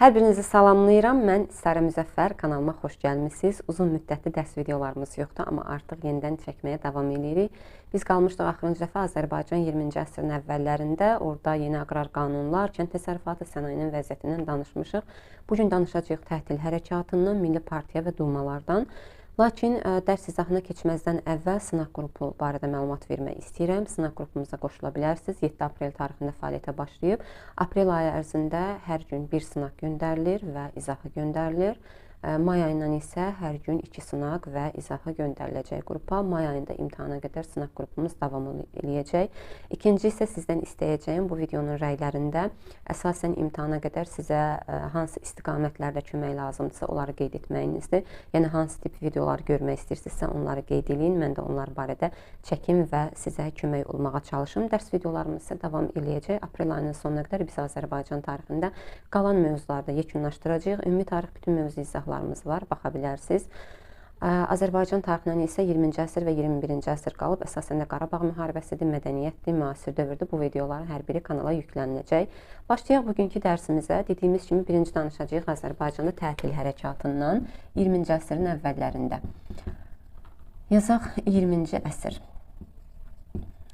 Hər birinizi salamlayıram. Mən Sara Müzəffər, kanalıma xoş gəlmisiniz. Uzun müddətli dərs videolarımız yoxdur, amma artıq yenidən çəkməyə davam edirik. Biz qalmışdıq axırıncı dəfə Azərbaycan 20-ci əsrin əvvəllərində. Orada yeni aqrar qanunlar, kənd təsərrüfatı sənayinin vəziyyətindən danışmışıq. Bugün danışacağıq tətil hərəkatından, Milli Partiya və dumalardan. Lakin dərs izahına keçməzdən əvvəl sınaq qrupu barədə məlumat vermək istəyirəm. Sınaq qrupumuza qoşula bilərsiniz. 7 aprel tarixində fəaliyyətə başlayıb. Aprel ayı ərzində hər gün bir sınaq göndərilir və izahı göndərilir. May ayından isə hər gün 2 sınaq və izahı göndəriləcək qrupa. May ayında imtahana qədər sınaq qrupumuz davam eləyəcək. İkinci isə sizdən istəyəcəyim bu videonun rəylərində əsasən imtahana qədər sizə hansı istiqamətlərdə kömək lazımdırsa onları qeyd etməyinizdir. Yəni hansı tip videoları görmək istəyirsinizsə onları qeyd edin. Mən də onlar barədə çəkim və sizə kömək olmağa çalışım. Dərs videolarımız isə davam eləyəcək. Aprel ayının sonuna qədər biz Azərbaycan tarixində qalan mövzularda yekunlaşdıracağıq. Ümumi tarix bütün mövzu izahlarımız var, baxa bilərsiniz. Azərbaycan tarixindən isə 20-ci əsr və 21-ci əsr qalıb. Əsasən də Qarabağ müharibəsidir, mədəniyyətdir, müasir dövrdür. Bu videoların hər biri kanala yükləniləcək. Başlayaq bugünkü dərsimizə. Dediyimiz kimi birinci danışacağıq Azərbaycanda tətil hərəkatından 20-ci əsrin əvvəllərində. Yazaq 20-ci əsr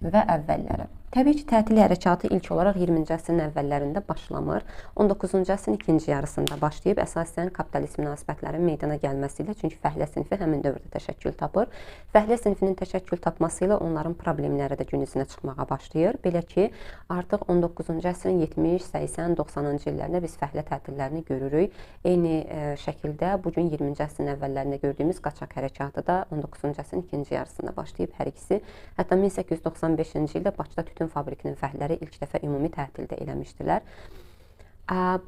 və əvvəlləri. Təbii ki, tətil hərəkatı ilk olaraq 20-ci əsrin əvvəllərində başlamır. 19-cu əsrin ikinci yarısında başlayıb əsasən kapitalist münasibətlərin meydana gəlməsi ilə, çünki fəhlə sinfi həmin dövrdə təşəkkül tapır. Fəhlə sinfinin təşəkkül tapması ilə onların problemləri də gün üzünə çıxmağa başlayır. Belə ki, artıq 19-cu əsrin 70, 80, 90-cı illərində biz fəhlə tətillərini görürük. Eyni şəkildə bugün 20-ci əsrin əvvəllərində gördüyümüz qaçaq hərəkatı da 19-cu əsrin ikinci yarısında başlayıb hər ikisi. Hətta 1895-ci ildə Bakıda tütün fabrikinin fəhlələri ilk dəfə ümumi tətildə eləmişdilər.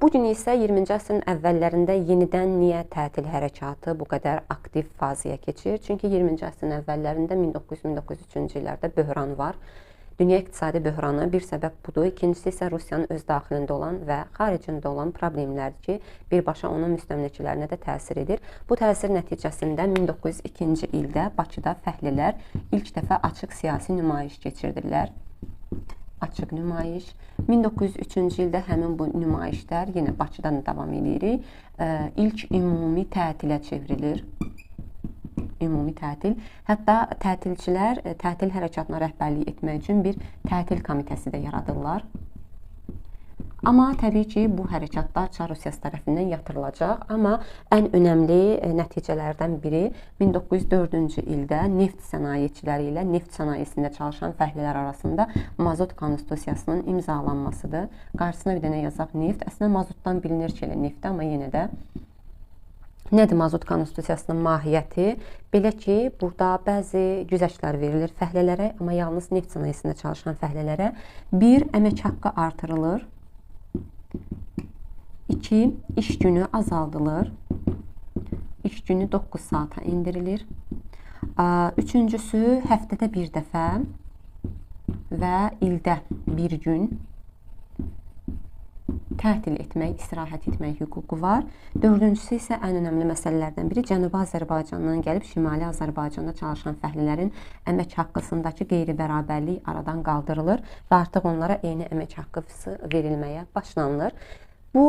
Bugün isə 20-ci əsrin əvvəllərində yenidən niyə tətil hərəkatı bu qədər aktiv fazaya keçir? Çünki 20-ci əsrin əvvəllərində 1900-1903-cü illərdə böhran var. Dünya iqtisadi böhranı bir səbəb budur. İkincisi isə Rusiyanın öz daxilində olan və xaricində olan problemlərdir ki, birbaşa onun müstəmləkələrinə də təsir edir. Bu təsir nəticəsində 1902-ci ildə Bakıda fəhlələr ilk dəfə açıq siyasi nümayiş keçirdirlər. Açıq nümayiş. 1903-cü ildə həmin bu nümayişlər yenə Bakıdan davam edirik. İlk ümumi tətilə çevrilir. Ümumi tətil. Hətta tətilçilər tətil hərəkatına rəhbərlik etmək üçün bir tətil komitəsi də yaradırlar. Amma təbii ki, bu hərəkatlar Çar Rusiyası tərəfindən yatırılacaq. Amma ən önəmli nəticələrdən biri 1904-cü ildə neft sənayeçiləri ilə neft sənayesində çalışan fəhlələr arasında mazot konstitusiyasının imzalanmasıdır. Qarşısına bir dənə yazaq neft. Əslində mazotdan bilinir ki, neftdə, amma yenə də nədir mazot konstitusiyasının mahiyyəti? Belə ki, burada bəzi güzəştlər verilir fəhlələrə, amma yalnız neft sənayesində çalışan fəhlələrə. 1. Əmək haqqı artırılır. 2. İş günü azaldılır. İş günü 9 saata indirilir. Üçüncüsü, həftədə bir dəfə və ildə bir gün tətil etmək, istirahət etmək hüququ var. Dördüncüsü isə ən önəmli məsələlərdən biri Cənubi Azərbaycandan gəlib Şimali Azərbaycanda çalışan fəhlələrin əmək haqqısındakı qeyri-bərabərlik aradan qaldırılır və artıq onlara eyni əmək haqqı verilməyə başlanılır. Bu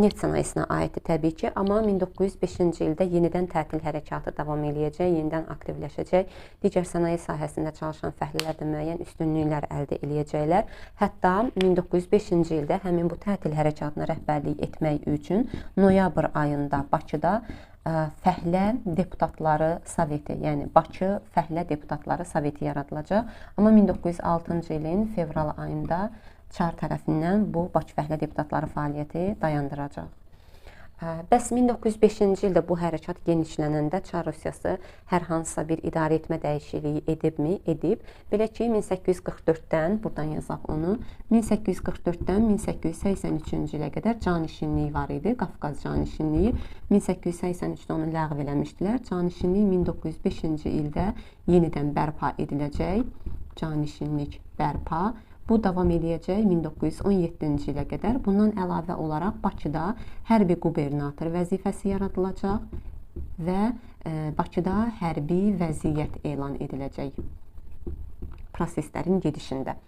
neft sənayesinə aiddir təbii ki, amma 1905-ci ildə yenidən tətil hərəkatı davam eləyəcək, yenidən aktivləşəcək. Digər sənaye sahəsində çalışan fəhlələr də müəyyən üstünlüklər əldə eləyəcəklər. Hətta 1905-ci ildə həmin bu tətil hərəkatına rəhbərlik etmək üçün noyabr ayında Bakıda Fəhlə Deputatları Soveti, yəni Bakı Fəhlə Deputatları Soveti yaradılacaq. Amma 1906-cı ilin fevral ayında Çar tərəfindən bu Bakı Fəhlə Deputatları fəaliyyəti dayandıracaq. Bəs 1905-ci ildə bu hərəkat genişlənəndə Çar Rusiyası hər hansısa bir idarə etmə dəyişikliyi edibmi? Edib. Belə ki, 1844-dən, buradan yazaq onu, 1844-dən 1883-cü ilə qədər canişinliyi var idi, Qafqaz canişinliyi. 1883-də onu ləğv eləmişdilər. Canişinlik 1905-ci ildə yenidən bərpa ediləcək. Canişinlik bərpa. Bu davam edəcək 1917-ci ilə qədər. Bundan əlavə olaraq Bakıda hərbi qubernator vəzifəsi yaradılacaq və Bakıda hərbi vəziyyət elan ediləcək proseslərin gedişində.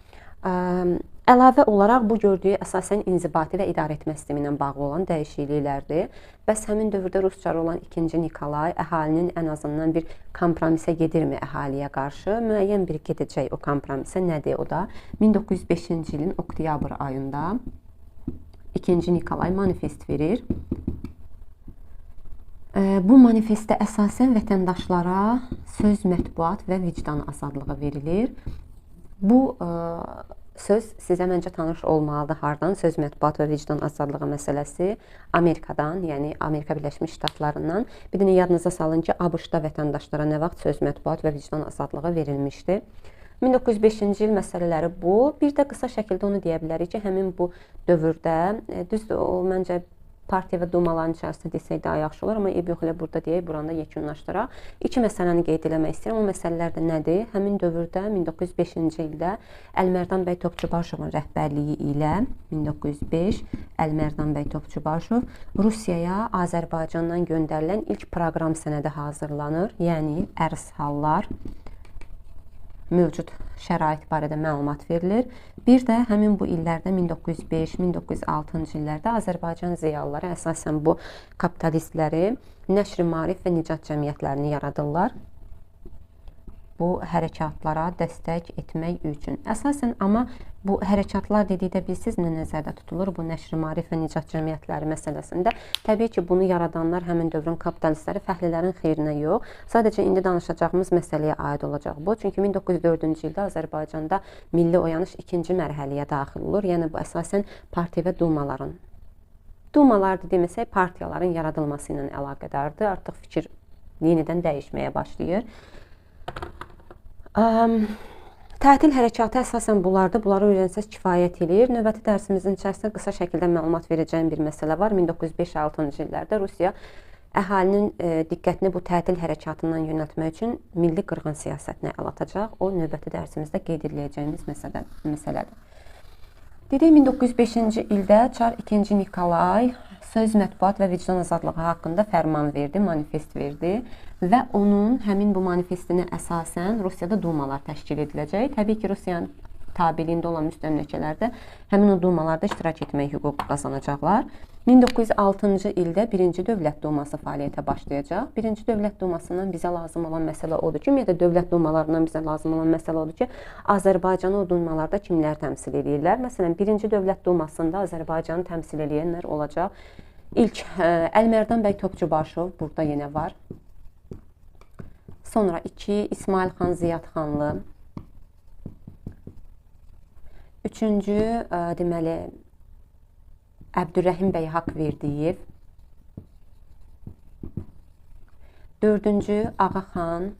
Əlavə olaraq bu gördüyü əsasən inzibati və idarə etmə sistemi ilə bağlı olan dəyişikliklərdir. Bəs həmin dövrdə rus çarı olan 2-ci Nikolay əhalinin ən azından bir kompromisə gedirmi əhaliyə qarşı? Müəyyən bir gedəcək o kompromisə nədir o da? 1905-ci ilin oktyabr ayında 2-ci Nikolay manifest verir. Bu manifestdə əsasən vətəndaşlara söz, mətbuat və vicdan azadlığı verilir. Bu söz sizə məncə tanış olmalıdır. Hardan? Söz, mətbuat və vicdan azadlığı məsələsi Amerikadan, yəni Amerika Birləşmiş Ştatlarından. Bir də yadınıza salın ki, ABŞ-da vətəndaşlara nə vaxt söz, mətbuat və vicdan azadlığı verilmişdi. 1905-ci il məsələləri bu. Bir də qısa şəkildə onu deyə bilərik ki, həmin bu dövrdə, düzdür, o məncə partiya və dumaların içərisində desək daha yaxşı olur, amma yox elə burada deyək, buranda yekunlaşdıraq. İki məsələni qeyd eləmək istəyirəm. O məsələlər də nədir? Həmin dövrdə 1905-ci ildə Əlmərdan bəy Topçubaşovun rəhbərliyi ilə 1905 Əlmərdan bəy Topçubaşov Rusiyaya Azərbaycandan göndərilən ilk proqram sənədi hazırlanır. Yəni ərz hallar, mövcud şərait barədə məlumat verilir. Bir də həmin bu illərdə 1905-1906-cı illərdə Azərbaycan ziyalıları əsasən bu kapitalistləri nəşr-i maarif və nicat cəmiyyətlərini yaradırlar. Bu hərəkatlara dəstək etmək üçün. Əsasən amma bu hərəkatlar dedikdə bilsiz nə nəzərdə tutulur? Bu nəşr-i maarif və nicat cəmiyyətləri məsələsində təbii ki, bunu yaradanlar həmin dövrün kapitalistləri fəhlələrin xeyrinə yox, sadəcə indi danışacağımız məsələyə aid olacaq bu. Çünki 1904-cü ildə Azərbaycanda milli oyanış ikinci mərhələyə daxil olur. Yəni bu əsasən partiya və dumaların. Dumalar dediyimizsə partiyaların yaradılması ilə əlaqədardır. Artıq fikir yenidən dəyişməyə başlayır. Tətil hərəkatı əsasən bunlardır. Bunları öyrənsəz kifayət edir. Növbəti dərsimizin içərisində qısa şəkildə məlumat verəcəyim bir məsələ var. 1905-6-cı illərdə Rusiya əhalinin diqqətini bu tətil hərəkatından yönəltmək üçün milli qırğın siyasətinə əl atacaq. O növbəti dərsimizdə qeyd ediləcəyimiz məsələdir. Dedik 1905-ci ildə Çar 2-ci Nikolay söz, mətbuat və vicdan azadlığı haqqında fərman verdi, manifest verdi və onun həmin bu manifestini əsasən Rusiyada dumalar təşkil ediləcək. Təbii ki, Rusiyanın tabiliyində olan müstəmləkələrdə həmin o dumalarda iştirak etmək hüququ qazanacaqlar. 1906-cı ildə 1-ci Dövlət Duması fəaliyyətə başlayacaq. 1-ci Dövlət Dumasından bizə lazım olan məsələ odur ki, ümumiyyətlə Dövlət Dumalarından bizə lazım olan məsələ odur ki, Azərbaycanı o dumalarda kimlər təmsil edirlər? Məsələn, 1-ci Dövlət Dumasında Azərbaycanı təmsil edənlər olacaq. İlk Əlmərdan bəy Topçubaşov burada yenə var. Sonra 2 İsmail xan Ziyadxanlı. 3-cü deməli Əbdürrəhim bəy Haqverdiyev. 4-cü Ağaxan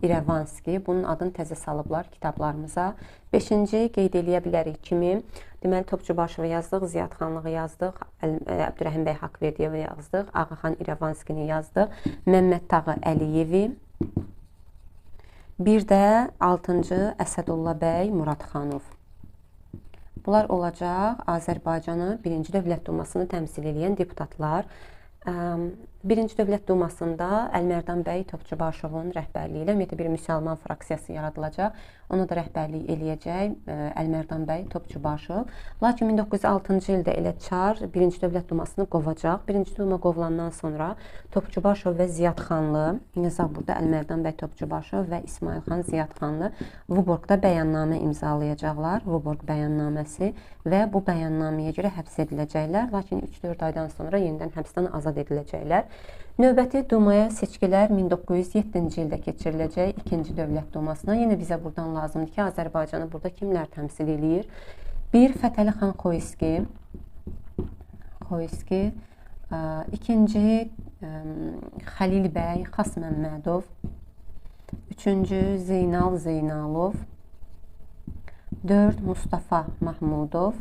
İrəvanski. Bunun adını təzə salıblar kitablarımıza. 5-ci qeyd eləyə bilərik kimi. Deməli Topçubaşovu yazdıq, Ziyadxanlığı yazdıq, Əbdürrəhim bəy Haqverdiyevi yazdıq, Ağaxan İrəvanskini yazdıq, Məmməd Tağı Əliyevi. Bir də 6-cı Əsədullah bəy Muradxanov. Bunlar olacaq Azərbaycanı 1-ci Dövlət Dumasını təmsil edən deputatlar. 1-ci Dövlət Dumasında Əlmərdan bəy Topçubaşovun rəhbərliyi ilə ümumiyyətlə bir müsəlman fraksiyası yaradılacaq. Ona da rəhbərlik eləyəcək Əlmərdan bəy Topçubaşov. Lakin 1906-cı ildə elə Çar 1-ci Dövlət Dumasını qovacaq. 1-ci Duma qovulandan sonra Topçubaşov və Ziyadxanlı, yazaq burada Əlmərdan bəy Topçubaşov və İsmail xan Ziyadxanlı Vuborqda bəyannamə imzalayacaqlar. Vuborq bəyannaməsi və bu bəyannaməyə görə həbs ediləcəklər. Lakin 3-4 aydan sonra yenidən həbsdən azad ediləcəklər. Növbəti Dumaya seçkilər 1907-ci ildə keçiriləcək 2-ci Dövlət Dumasına. Yenə bizə buradan lazımdır ki, Azərbaycanı burada kimlər təmsil eləyir? 1. Fətəli xan Xoyski. 2-ci Xəlil bəy Xas Məmmədov. 3-cü Zeynal Zeynalov. 4. Mustafa Mahmudov.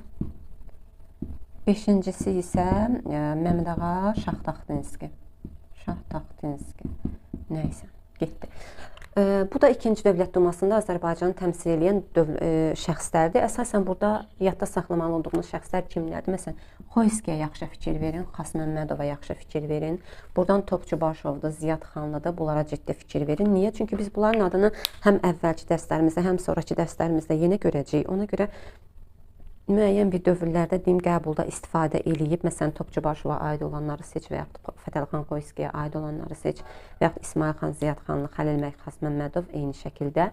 5-incisi isə Məmmədağa Şahtaxtinski. Nəysə, getdi. Bu da 2-ci Dövlət Dumasında Azərbaycanı təmsil edən şəxslərdir. Əsasən burada yadda saxlamalı olduğumuz şəxslər kimlərdir? Məsələn, Xoyskiyə yaxşı fikir verin, Xas Məmmədova yaxşı fikir verin. Buradan Topçubaşovda, Ziyadxanlıda bunlara ciddi fikir verin. Niyə? Çünki biz bunların adını həm əvvəlki dərslərimizdə, həm sonraki dərslərimizdə yenə görəcəyik. Ona görə müəyyən bir dövrlərdə deyim qəbulda istifadə eləyib. Məsələn, Topçubaşova aid olanları seç və yaxud Fətəlxan Xoyskiyə aid olanları seç və yaxud İsmayıl xan Ziyadxanlı, Xəlil Məlik Xasməmmədov eyni şəkildə.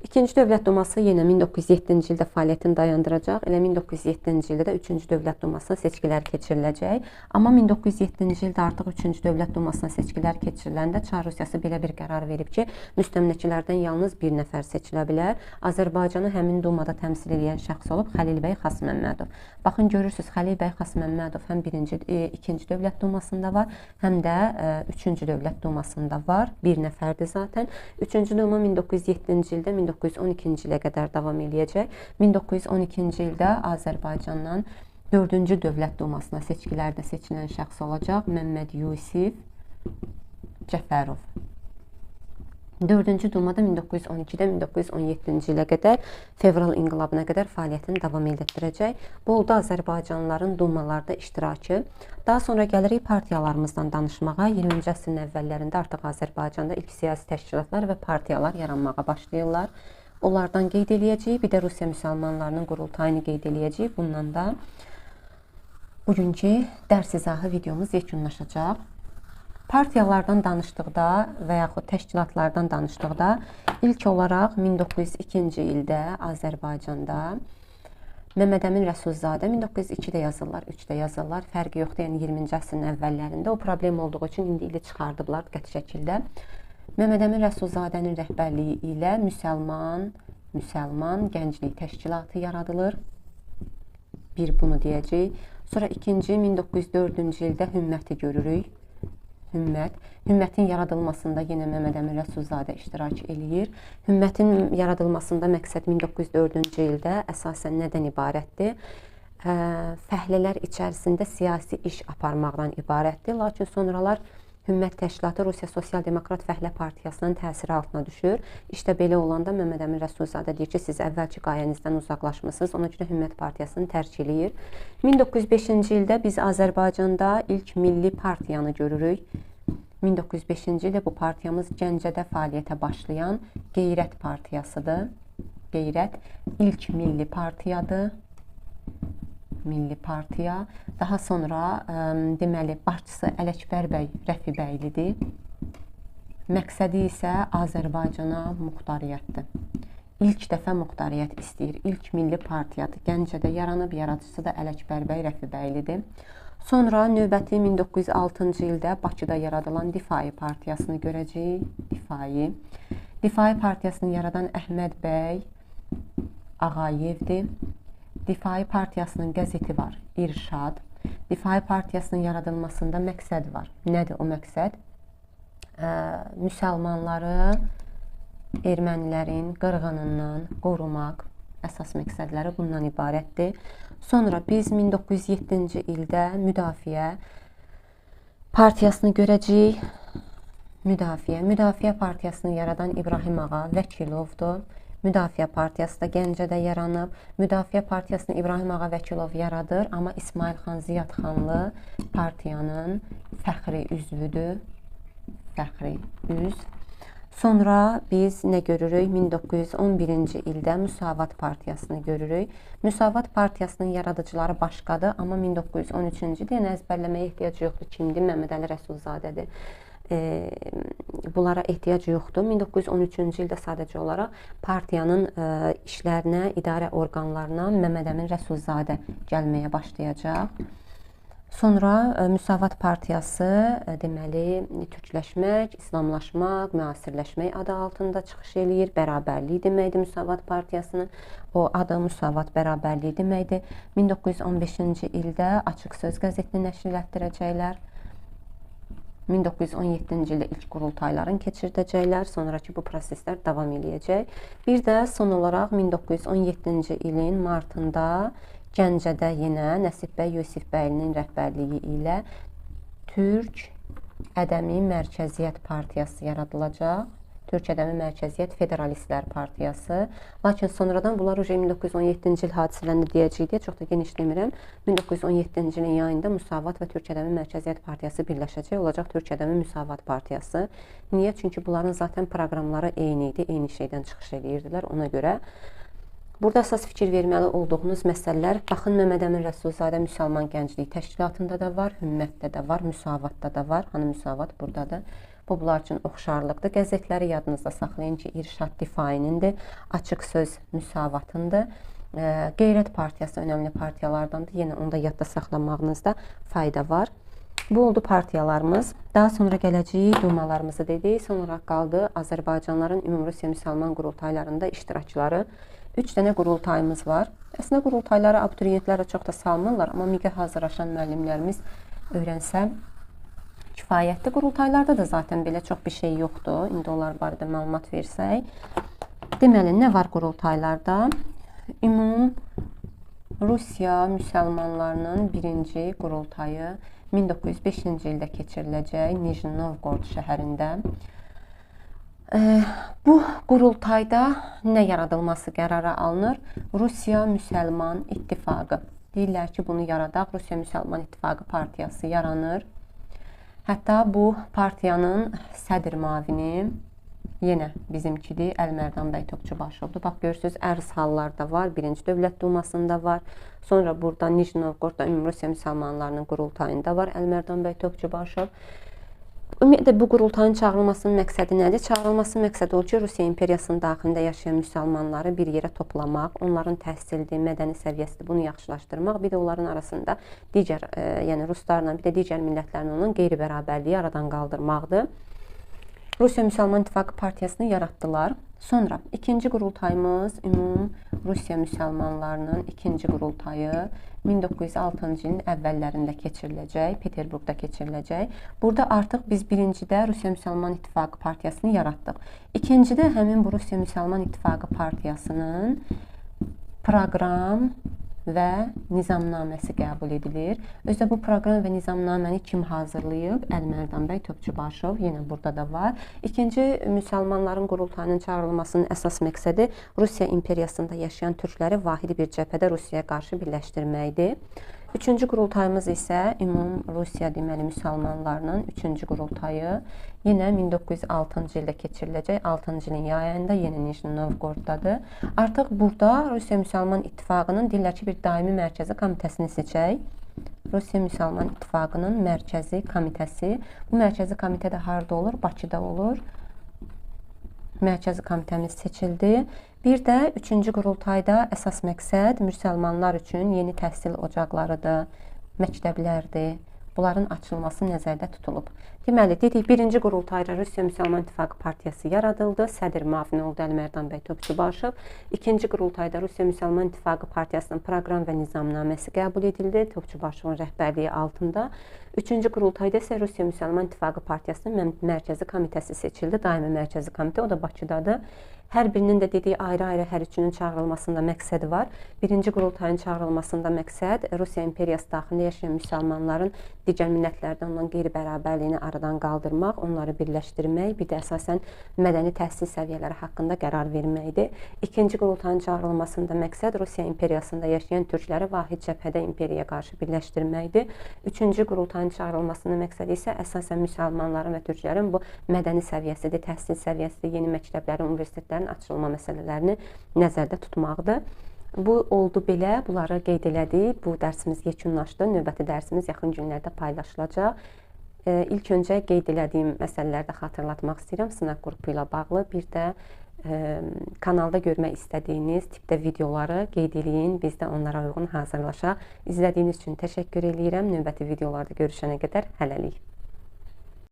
İkinci Dövlət Duması yenə 1907-ci ildə fəaliyyətini dayandıracaq. Elə 1907-ci ildə də 3-cü Dövlət Dumasına seçkilər keçiriləcək. Amma 1907-ci ildə artıq 3-cü Dövlət Dumasına seçkilər keçiriləndə Çar Rusiyası belə bir qərar verib ki, müstəmləkələrdən yalnız bir nəfər seçilə bilər. Azərbaycanı həmin Dumada təmsil edən şəxs olub Xəlil bəy Xasməmmədov. Baxın, görürsünüz, Xəlil bəy Xasməmmədov həm 2-ci Dövlət Dumasında var, həm də 3-cü Dövlət Dumasında var. Bir nəfərdir zaten. 3-cü Duma 1907-ci ildə 1912-ci ilə qədər davam eləyəcək. 1912-ci ildə Azərbaycandan 4-cü Dövlət Dumasına seçkilərdə seçilən şəxs olacaq Məmməd Yusif Cəfərov. 4-cü Dumada 1912-də 1917-ci ilə qədər fevral inqilabına qədər fəaliyyətini davam etdirəcək. Bu oldu Azərbaycanlıların dumalarda iştirakı. Daha sonra gəlirik partiyalarımızdan danışmağa. 20-ci əsrin əvvəllərində artıq Azərbaycanda ilk siyasi təşkilatlar və partiyalar yaranmağa başlayırlar. Onlardan qeyd eləyəcəyik. Bir də Rusiya müsəlmanlarının qurultayını qeyd eləyəcəyik. Bundan da bugünkü dərs izahı videomuz yekunlaşacaq. Partiyalardan danışdıqda və yaxud təşkilatlardan danışdıqda ilk olaraq 1902-ci ildə Azərbaycanda Məmməd Əmin Rəsulzadə 1902-də yazırlar, 3-də yazırlar. Fərqi yoxdur, yəni 20-ci əsrin əvvəllərində. O problem olduğu üçün indi ili çıxardıblar qəti şəkildə. Məmməd Əmin Rəsulzadənin rəhbərliyi ilə Müsəlman Gənclik Təşkilatı yaradılır. Bir bunu deyəcəyik. Sonra ikinci 1904-cü ildə Hümməti görürük. Hümmətin yaradılmasında yenə Məmməd Əmin Rəsulzadə iştirak eləyir. Hümmətin yaradılmasında məqsəd 1904-cü ildə əsasən nədən ibarətdir? Fəhlələr içərisində siyasi iş aparmaqdan ibarətdir. Lakin sonralar Hümmət təşkilatı Rusiya Sosial-Demokrat Fəhlə Partiyasının təsiri altına düşür. İşte belə olanda Məmməd Əmin Rəsulzadə deyir ki, siz əvvəlki qayənizdən uzaqlaşmısınız. Ona görə Hümmət Partiyasını tərk eləyir. 1905-ci ildə biz Azərbaycanda ilk milli partiyanı görürük. 1905-ci ildə bu partiyamız Gəncədə fəaliyyətə başlayan Qeyrət Partiyasıdır. Qeyrət ilk milli partiyadır. Milli partiya. Daha sonra deməli başçısı Ələkbər bəy Rəfibəylidir. Məqsədi isə Azərbaycana muxtariyyətdir. İlk dəfə muxtariyyət istəyir. İlk milli partiyadır. Gəncədə yaranıb, yaradıcısı da Ələkbər bəy Rəfibəylidir. Sonra növbəti 1906-cı ildə Bakıda yaradılan Difai partiyasını görəcəyik. Difai partiyasını yaradan Əhməd bəy Ağayevdir. Difai partiyasının qəzeti var, İrşad. Difai partiyasının yaradılmasında məqsəd var. Nədir o məqsəd? Müsəlmanları ermənilərin qırğınından qorumaq əsas məqsədləri bundan ibarətdir. Sonra biz 1907-ci ildə Müdafiə partiyasını görəcəyik. Müdafiə partiyasını yaradan İbrahim ağa Vəkilovdur. Müdafiə partiyası da Gəncədə yaranıb. Müdafiə partiyasını İbrahim ağa Vəkilov yaradır, amma İsmayıl xan Ziyadxanlı partiyanın fəxri üzvüdür. Fəxri üzv. Sonra biz nə görürük? 1911-ci ildə Müsavat partiyasını görürük. Müsavat partiyasının yaradıcıları başqadır, amma 1913-cü ildə əzbərləməyə ehtiyac yoxdur. Kimdir? Məmməd Əli Rəsulzadədir. Bunlara ehtiyac yoxdur. 1913-cü ildə sadəcə olaraq partiyanın işlərinə, idarə orqanlarına Məmməd Əmin Rəsulzadə gəlməyə başlayacaq. Sonra Müsavat partiyası deməli türkləşmək, İslamlaşmaq, müasirləşmək adı altında çıxış eləyir. Bərabərlik deməkdir Müsavat partiyasının. O adı Müsavat bərabərlik deməkdir. 1915-ci ildə Açıq Söz qəzetini nəşr etdirəcəklər. 1917-ci ildə ilk qurultayların keçirdəcəklər. Sonraki bu proseslər davam eləyəcək. Bir də son olaraq 1917-ci ilin martında Gəncədə yenə Nəsib bəy Yusifbəylinin rəhbərliyi ilə Türk Ədəmi Mərkəziyyət Partiyası yaradılacaq. Türk Ədəmi Mərkəziyyət Federalistlər Partiyası. Lakin sonradan bunlar 1917-ci il hadisələrini deyəcəyik deyə çox da geniş demirəm. 1917-ci ilin yayında Müsavat və Türk Ədəmi Mərkəziyyət Partiyası birləşəcək. Olacaq Türk Ədəmi Müsavat Partiyası. Niyə? Çünki bunların zaten proqramları eyni idi. Eyni şeydən çıxış edirdilər ona görə. Burada əsas fikir verməli olduğunuz məsələlər baxın Məmməd Əmin Rəsulzadə Müsəlman Gənclik Təşkilatında da var, Hümmətdə də var, Müsavatda da var. Hani Müsavat buradadır. Bu bunlar üçün oxşarlıqdır. Qəzetləri yadınızda saxlayın ki, İrşad Difainindir, Açıq Söz Müsavatındır. Qeyrət Partiyası önəmli partiyalardandır. Yenə onu da yadda saxlamağınızda fayda var. Bu oldu partiyalarımız. Daha sonra gələcəyik, dumalarımızı dedik. Sonra qaldı Azərbaycanların Ümumrusiya Müsəlman qurultaylarında iştirakçıları. 3 dənə qurultayımız var. Əslində qurultayları abituriyentlərə çox da salmırlar, amma MİQ-ə hazırlaşan müəllimlərimiz öyrənsə kifayətli. Qurultaylarda da zaten belə çox bir şey yoxdur. İndi onlar barədə məlumat versək. Deməli, nə var qurultaylarda? Ümum Rusiya müsəlmanlarının birinci qurultayı 1905-ci ildə keçiriləcək Nijni Novgorod şəhərində. Bu qurultayda nə yaradılması qərara alınır? Rusiya Müsəlman İttifaqı. Deyirlər ki, bunu yaradaq. Rusiya Müsəlman İttifaqı partiyası yaranır. Hətta bu partiyanın sədr müavini yenə bizimkidir, Əlmərdan bəy Topçubaşovdur. Bax, görürsünüz, ərz hallarda var, 1-ci Dövlət Dumasında var. Sonra burada Nijni Novgorodda Ümumrusiya müsəlmanlarının qurultayında var Əlmərdan bəy Topçubaşov. Ümumiyyətlə, bu qurultayın çağırılmasının məqsədi nədir? Çağırılmasının məqsədi o ki, Rusiya imperiyasının daxilində yaşayan müsəlmanları bir yerə toplamaq, onların təhsildir, mədəni səviyyəsidir, bunu yaxşılaşdırmaq, bir də onların arasında digər, yəni ruslarla, bir də digər millətlərlə olan qeyri-bərabərliyi aradan qaldırmaqdır. Rusiya Müsəlman İttifaqı partiyasını yaratdılar. Sonra ikinci qurultayımız Ümum Rusiya müsəlmanlarının ikinci qurultayı 1906-cı ilin əvvəllərində keçiriləcək, Peterburqda keçiriləcək. Burada artıq biz birincidə Rusiya Müsəlman İttifaqı partiyasını yaratdıq. İkincidə həmin bu Rusiya Müsəlman İttifaqı partiyasının proqram və nizamnaməsi qəbul edilir. Özdə bu proqram və nizamnaməni kim hazırlayıb? Əlmərdan bəy Topçubaşov, yenə burada da var. İkinci müsəlmanların qurultayının çağırılmasının əsas məqsədi Rusiya imperiyasında yaşayan türkləri vahid bir cəbhədə Rusiyaya qarşı birləşdirməkdir. Üçüncü qurultayımız isə Ümum Rusiya deməli müsəlmanlarının üçüncü qurultayı yenə 1906-cı ildə keçiriləcək. 6-cı ilin yay ayında yenə Nijni Novgoroddadır. Artıq burada Rusiya Müsəlman İttifaqının deyirlər ki, bir daimi mərkəzi komitəsini seçək. Rusiya Müsəlman İttifaqının mərkəzi komitəsi. Bu mərkəzi komitə də harda olur? Bakıda olur. Mərkəzi komitəmiz seçildi. Bir də üçüncü qurultayda əsas məqsəd müsəlmanlar üçün yeni təhsil ocaqlarıdır, məktəblərdir. Bunların açılması nəzərdə tutulub. Deməli, dedik, birinci qurultayda Rusiya Müsəlman İttifaqı partiyası yaradıldı. Sədr müavini oldu Əlmərdan bəy Topçubaşov. İkinci qurultayda Rusiya Müsəlman İttifaqı partiyasının proqram və nizamnaməsi qəbul edildi Topçubaşovun rəhbərliyi altında. Üçüncü qurultayda isə Rusiya Müsəlman İttifaqı partiyasının mərkəzi komitəsi seçildi. Daimi mərkəzi komitə, o da Bakıdadır. Hər birinin də dediyi ayrı-ayrı hər üçünün çağırılmasında məqsədi var. Birinci qurultayın çağırılmasında məqsəd Rusiya imperiyası daxilində yaşayan müsəlmanların digər millətlərdən olan qeyri-bərabərliyini aradan qaldırmaq, onları birləşdirmək, bir də əsasən mədəni təhsil səviyyələri haqqında qərar verməkdir. İkinci qurultayın çağırılmasında məqsəd Rusiya imperiyasında yaşayan türkləri vahid cəbhədə imperiyaya qarşı birləşdirməkdir. Üçüncü qurultayın çağırılmasının məqsədi isə əsasən müsəlmanların və türklərin bu mədəni səviyyəsidir, təhsil səviyyəsidir, yeni məktəblərin, universitetlərin açılma məsələlərini nəzərdə tutmaqdır. Bu oldu belə, bunları qeyd elədik. Bu dərsimiz yekunlaşdı. Növbəti dərsimiz yaxın günlərdə paylaşılacaq. İlk öncə qeyd elədiyim məsələləri xatırlatmaq istəyirəm sınaq qrupu ilə bağlı. Bir də kanalda görmək istədiyiniz tipdə videoları qeyd eləyin. Biz də onlara uyğun hazırlaşaq. İzlədiyiniz üçün təşəkkür edirəm. Növbəti videolarda görüşənə qədər hələlik.